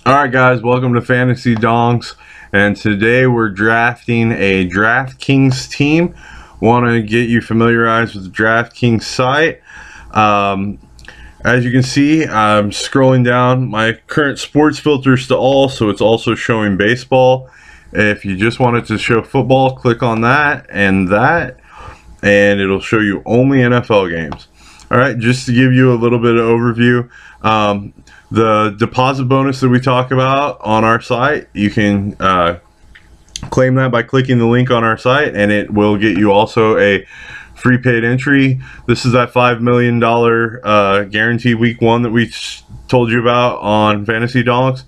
Alright guys, welcome to Fantasy Donks, and today we're drafting a DraftKings team. Want to get you familiarized with the DraftKings site. As you can see, I'm scrolling down my current sports filters to all, so it's also showing baseball. If you just wanted to show football, click on that, and it'll show you only NFL games. Alright, just to give you a little bit of overview, the deposit bonus that we talk about on our site, you can claim that by clicking the link on our site, and it will get you also a free paid entry. This is that $5 million guarantee week one that we told you about on Fantasy Donks.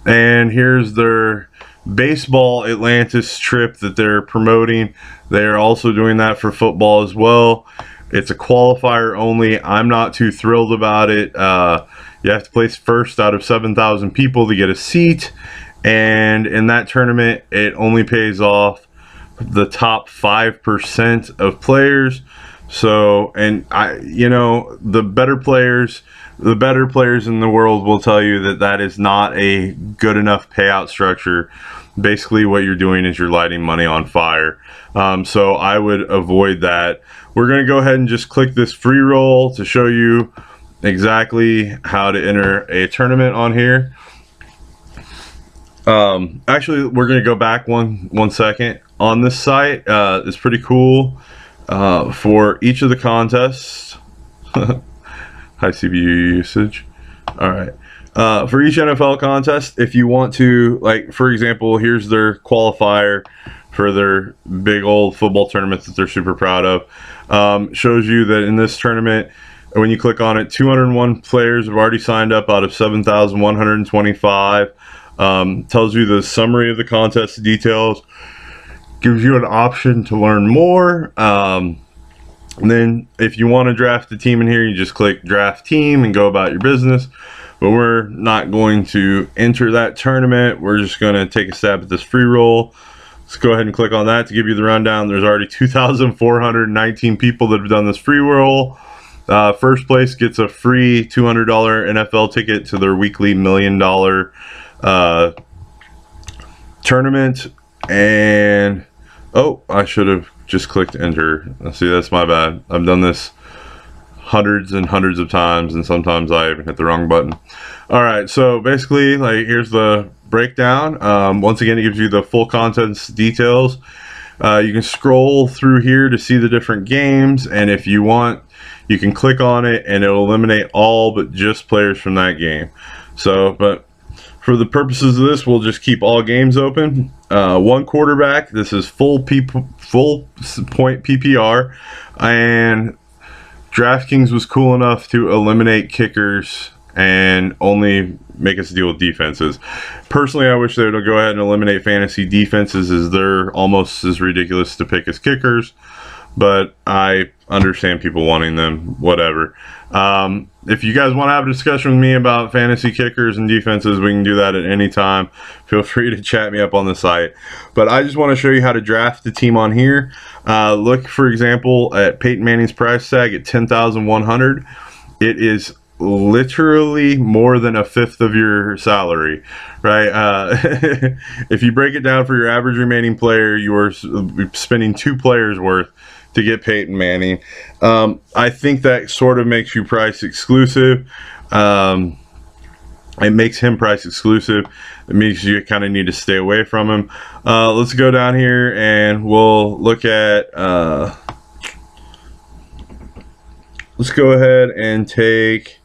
And here's their baseball Atlantis trip that they're promoting. They're also doing that for football as well. It's a qualifier only. I'm not too thrilled about it. You have to place first out of 7,000 people to get a seat, and in that tournament it only pays off the top 5% of players. So, and the better players in the world will tell you that that is not a good enough payout structure. Basically what you're doing is you're lighting money on fire. So I would avoid that. We're going to go ahead and just click this free roll to show you exactly how to enter a tournament on here. Actually, we're going to go back one second. On this site, it's pretty cool. For each of the contests, high CPU usage. All right. For each NFL contest, if you want to, like, for example, here's their qualifier for their big old football tournament that they're super proud of. Shows you that in this tournament, when you click on it, 201 players have already signed up out of 7,125. Tells you the summary of the contest details, gives you an option to learn more. And then if you want to draft a team in here, you just click draft team and go about your business. But we're not going to enter that tournament. We're just going to take a stab at this free roll. Let's go ahead and click on that to give you the rundown. There's already 2,419 people that have done this free roll. First place gets a free $200 NFL ticket to their weekly $1 million tournament. And I should have just clicked enter. See, that's my bad. I've done this hundreds and hundreds of times, and sometimes I even hit the wrong button. All right, so basically, like, here's the breakdown. Once again, it gives you the full contents details. You can scroll through here to see the different games, and if you want, you can click on it and it'll eliminate all but just players from that game. So, but for the purposes of this, we'll just keep all games open. One quarterback. This is full point PPR, and DraftKings was cool enough to eliminate kickers and only make us deal with defenses. Personally, I wish they would go ahead and eliminate fantasy defenses, as they're almost as ridiculous to pick as kickers. But I understand people wanting them, whatever. If you guys want to have a discussion with me about fantasy kickers and defenses, we can do that at any time. Feel free to chat me up on the site. But I just want to show you how to draft the team on here. Look, for example, at Peyton Manning's price tag at $10,100. It is literally more than a fifth of your salary, right? If you break it down for your average remaining player, you are spending 2 players worth to get Peyton Manning. I think that sort of makes you price exclusive. It makes him price exclusive. It means you kind of need to stay away from him. Let's go down here and we'll look at, let's go ahead and take,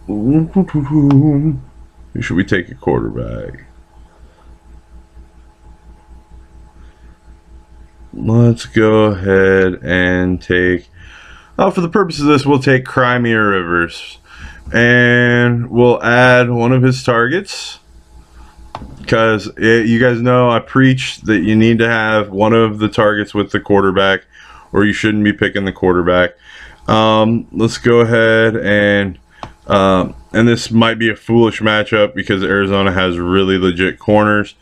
who should we take a quarterback? Let's go ahead and take, for the purpose of this, we'll take Crimea Rivers. And we'll add one of his targets. Because you guys know I preach that you need to have one of the targets with the quarterback, or you shouldn't be picking the quarterback. Let's go ahead and this might be a foolish matchup because Arizona has really legit corners.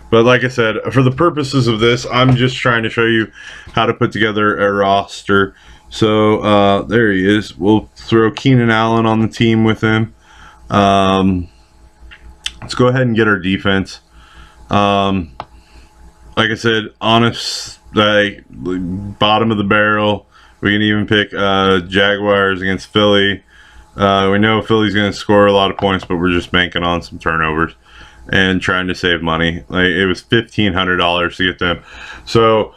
But like I said, for the purposes of this, I'm just trying to show you how to put together a roster So there he is. We'll throw Keenan Allen on the team with him. Let's go ahead and get our defense. Like I said, honest, like bottom of the barrel. We can even pick Jaguars against Philly. We know Philly's going to score a lot of points, but we're just banking on some turnovers and trying to save money. Like, it was $1,500 to get them. So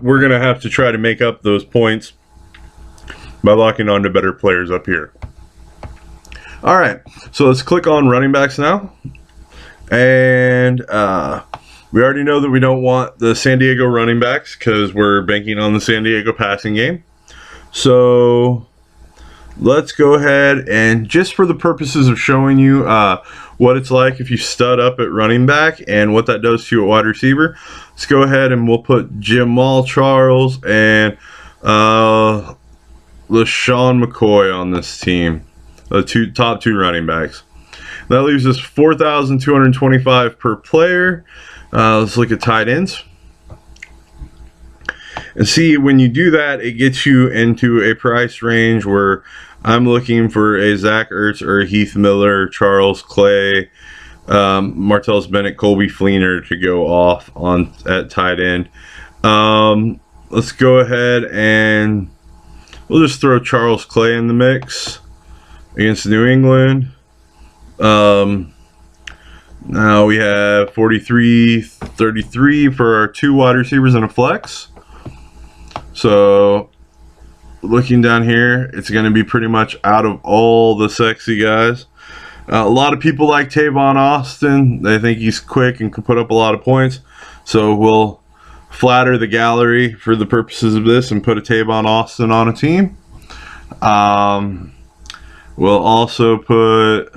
we're going to have to try to make up those points by locking on to better players up here. All right, so let's click on running backs now. And we already know that we don't want the San Diego running backs because we're banking on the San Diego passing game. So let's go ahead and, just for the purposes of showing you what it's like if you stud up at running back and what that does to you at wide receiver, let's go ahead and we'll put Jamal Charles and LeSean McCoy on this team, the top two running backs. That leaves us $4,225 per player. Let's look at tight ends. And see, when you do that, it gets you into a price range where I'm looking for a Zach Ertz or a Heath Miller, Charles Clay, Martellus Bennett, Colby Fleener to go off on at tight end. Let's go ahead and we'll just throw Charles Clay in the mix against New England. Now we have 43-33 for our two wide receivers and a flex. So looking down here, it's going to be pretty much out of all the sexy guys. A lot of people like Tavon Austin. They think he's quick and can put up a lot of points. So we'll flatter the gallery for the purposes of this and put a Tavon Austin on a team. We'll also put,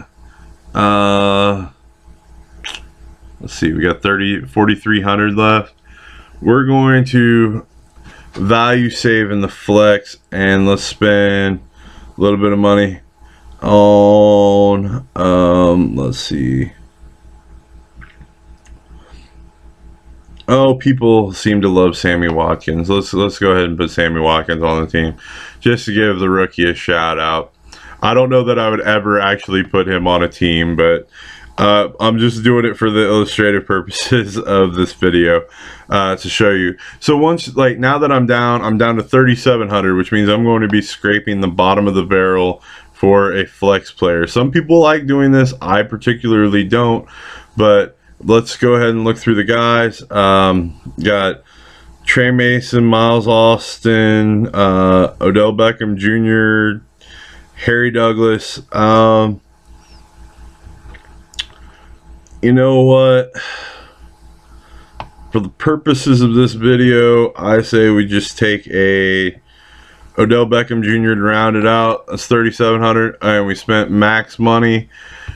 let's see, we got 4,300 left. We're going to value save in the flex, and let's spend a little bit of money on, let's see. Oh, people seem to love Sammy Watkins. Let's go ahead and put Sammy Watkins on the team just to give the rookie a shout out. I don't know that I would ever actually put him on a team, but I'm just doing it for the illustrative purposes of this video to show you. So once, like, now that I'm down to 3,700, which means I'm going to be scraping the bottom of the barrel for a flex player. Some people like doing this. I particularly don't, but let's go ahead and look through the guys. Got Trey Mason, Miles Austin, Odell Beckham Jr., Harry Douglas. You know what? For the purposes of this video, I say we just take a Odell Beckham Jr. to round it out. That's 3,700, and we spent max money.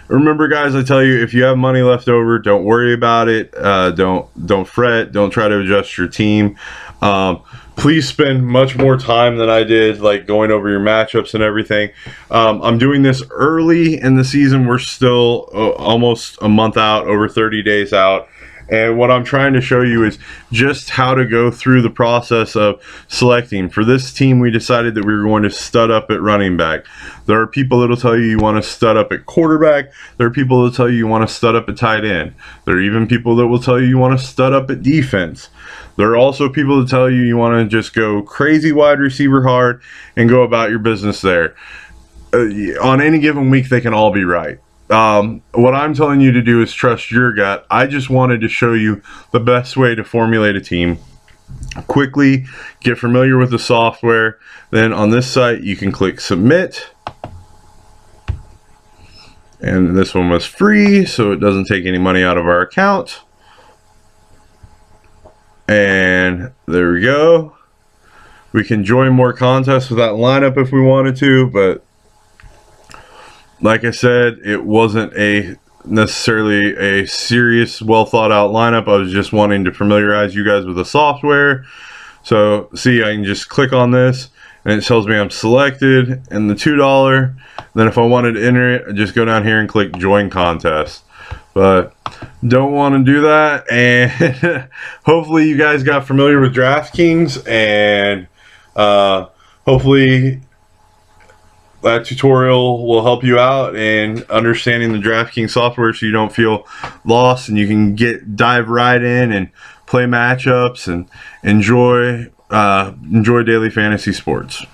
Remember, guys, I tell you, if you have money left over, don't worry about it. Don't fret. Don't try to adjust your team. Please spend much more time than I did, like going over your matchups and everything. I'm doing this early in the season. We're still almost a month out, over 30 days out. And what I'm trying to show you is just how to go through the process of selecting. For this team, we decided that we were going to stud up at running back. There are people that will tell you want to stud up at quarterback. There are people that tell you want to stud up at tight end. There are even people that will tell you want to stud up at defense. There are also people that tell you want to just go crazy wide receiver hard and go about your business there. On any given week, they can all be right. What I'm telling you to do is trust your gut. I just wanted to show you the best way to formulate a team. Quickly get familiar with the software. Then on this site, you can click submit. And this one was free, so it doesn't take any money out of our account. And there we go. We can join more contests with that lineup if we wanted to, but like I said, it wasn't necessarily a serious, well thought out lineup. I was just wanting to familiarize you guys with the software. So see, I can just click on this and it tells me I'm selected and the $2. Then if I wanted to enter it, I just go down here and click join contest. But don't want to do that. And hopefully you guys got familiar with DraftKings and Hopefully that tutorial will help you out in understanding the DraftKings software so you don't feel lost, and you can dive right in and play matchups and enjoy daily fantasy sports.